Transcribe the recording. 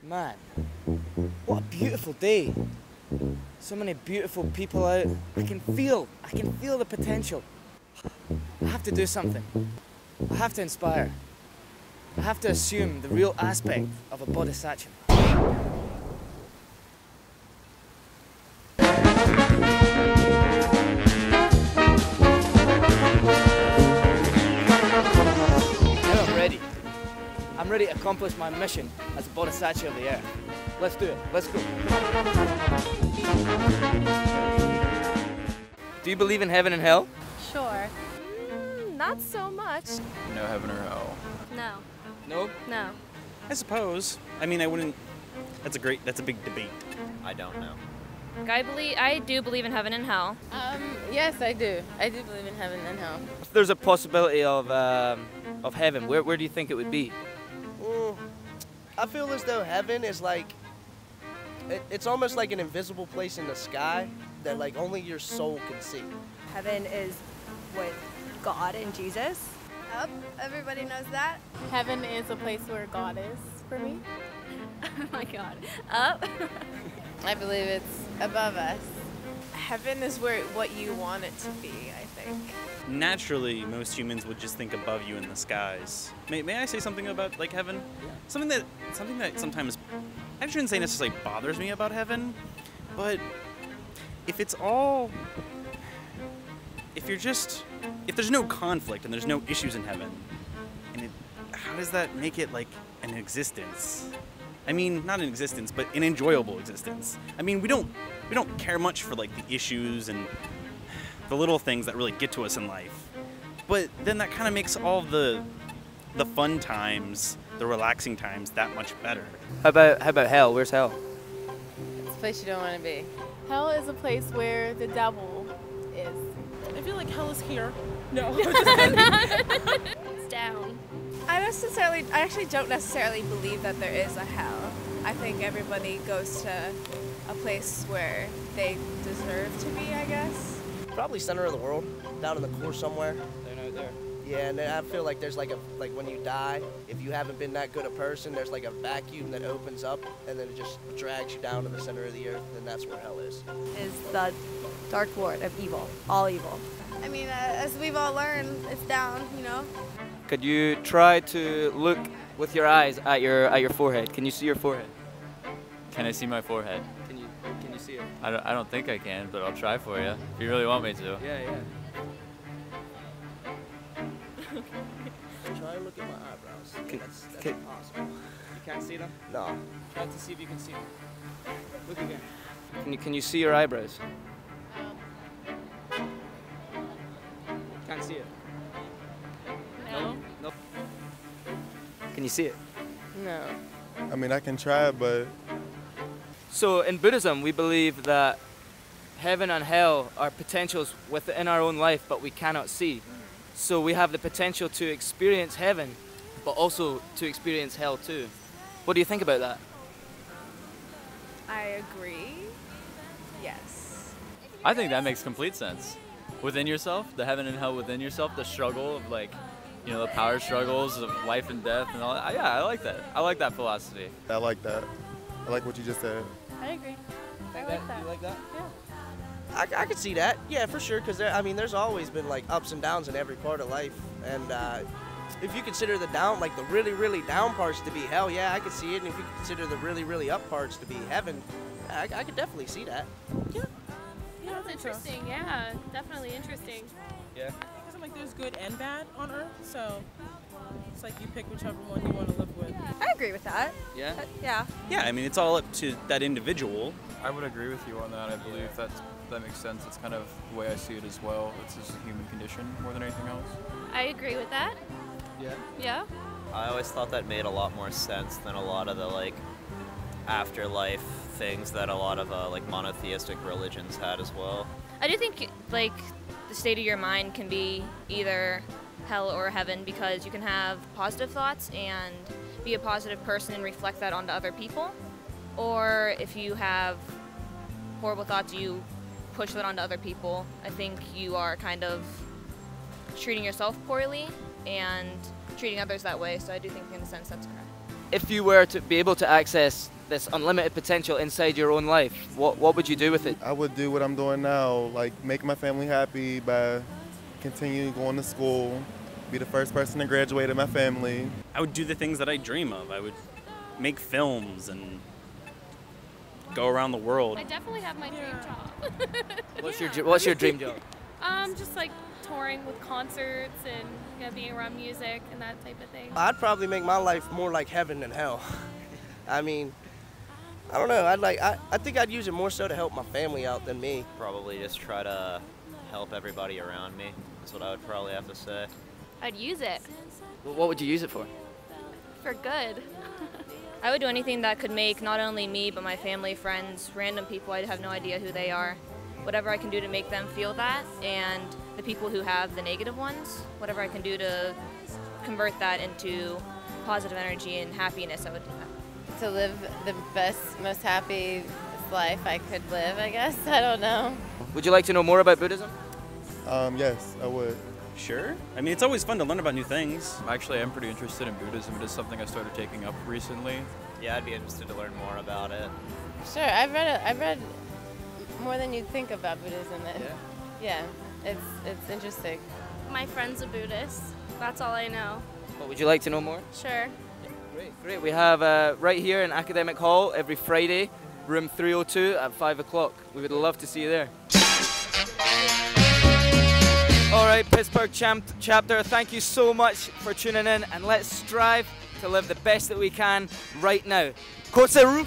Man, what a beautiful day. So many beautiful people out. I can feel the potential. I have to do something. I have to inspire. I have to assume the real aspect of a bodhisattva. I'm ready to accomplish my mission as a bodhisattva of the earth. Let's do it. Let's go. Do you believe in heaven and hell? Sure. Not so much. No heaven or hell. No. No? No. I suppose. I mean, I wouldn't. That's a big debate. I don't know. I do believe in heaven and hell. Yes, I do. I do believe in heaven and hell. If there's a possibility of heaven, where do you think it would be? I feel as though heaven is like, it's almost like an invisible place in the sky that like only your soul can see. Heaven is with God and Jesus. Up, everybody knows that. Heaven is a place where God is for me. Oh my God. Up? I believe it's above us. Heaven is what you want it to be, I think. Naturally, most humans would just think above you in the skies. May I say something about like heaven? Yeah. Something that sometimes, I shouldn't say necessarily bothers me about heaven, but if there's no conflict and there's no issues in heaven, how does that make it like an existence? I mean, not an existence, but an enjoyable existence. I mean, we don't care much for like the issues and the little things that really get to us in life. But then that kind of makes all the fun times, the relaxing times, that much better. How about hell? Where's hell? It's a place you don't want to be. Hell is a place where the devil is. I feel like hell is here. No. It's down. I actually don't necessarily believe that there is a hell. I think everybody goes to a place where they deserve to be, I guess. Probably center of the world, down in the core somewhere. They're out there. Yeah, and then I feel like there's like when you die, if you haven't been that good a person, there's like a vacuum that opens up and then it just drags you down to the center of the earth, and that's where hell is. Is the dark lord of evil, all evil. I mean, as we've all learned, it's down, you know? Could you try to look with your eyes at your forehead? Can you see your forehead? Can I see my forehead? Can you see it? I don't think I can, but I'll try for you. If you really want me to. Yeah. Try and look at my eyebrows. That's impossible. You can't see them? No. Try to see if you can see them. Look again. Can you see your eyebrows? Can't see it. No. No. Can you see it? No. I mean, I can try, but... So in Buddhism, we believe that heaven and hell are potentials within our own life, but we cannot see. So we have the potential to experience heaven, but also to experience hell too. What do you think about that? I agree. Yes. I think that makes complete sense. Within yourself, the heaven and hell within yourself, the struggle of like, you know, the power struggles of life and death and all that. Yeah, I like that. I like that philosophy. I like that. I like what you just said. I agree. I like that. You like that? Yeah. I could see that, yeah, for sure, because there's always been like ups and downs in every part of life, and if you consider the down, like the really, really down parts to be hell, yeah, I could see it, and if you consider the really, really up parts to be heaven, I could definitely see that. Yeah. Yeah, that's interesting. Yeah, definitely interesting. Yeah. Because like there's good and bad on Earth, so it's like you pick whichever one you want to live with. I agree with that. Yeah? Yeah. Yeah, I mean, it's all up to that individual. I would agree with you on that. I believe that makes sense. It's kind of the way I see it as well. It's just a human condition more than anything else. I agree with that. Yeah. Yeah. I always thought that made a lot more sense than a lot of the like afterlife things that a lot of like monotheistic religions had as well. I do think like the state of your mind can be either hell or heaven, because you can have positive thoughts and be a positive person and reflect that onto other people, or if you have horrible thoughts, you push that onto other people. I think you are kind of treating yourself poorly and treating others that way, so I do think in a sense that's correct. if you were to be able to access this unlimited potential inside your own life, what would you do with it? I would do what I'm doing now, like make my family happy by continuing going to school, be the first person to graduate in my family. I would do the things that I dream of. I would make films and go around the world. I definitely have my dream job. What's your dream job? Just like touring with concerts and being around music and that type of thing. I'd probably make my life more like heaven than hell. I mean, I don't know. I think I'd use it more so to help my family out than me. Probably just try to help everybody around me. That's what I would probably have to say. I'd use it What would you use it for? for good. I would do anything that could make not only me, but my family, friends, random people, I have no idea who they are. Whatever I can do to make them feel that, and the people who have the negative ones, whatever I can do to convert that into positive energy and happiness, I would do that. To live the best, most happiest life I could live, I guess. I don't know. Would you like to know more about Buddhism? Yes, I would. Sure. I mean, it's always fun to learn about new things. Actually, I'm pretty interested in Buddhism. It is something I started taking up recently. Yeah, I'd be interested to learn more about it. Sure, I've read more than you'd think about Buddhism. Yeah, it's interesting. My friend's a Buddhist. That's all I know. What would you like to know more? Sure. Great. We have right here in Academic Hall every Friday, room 302 at 5 o'clock. We would love to see you there. All right, Pittsburgh chapter, thank you so much for tuning in, and let's strive to live the best that we can right now. Kotse Ru.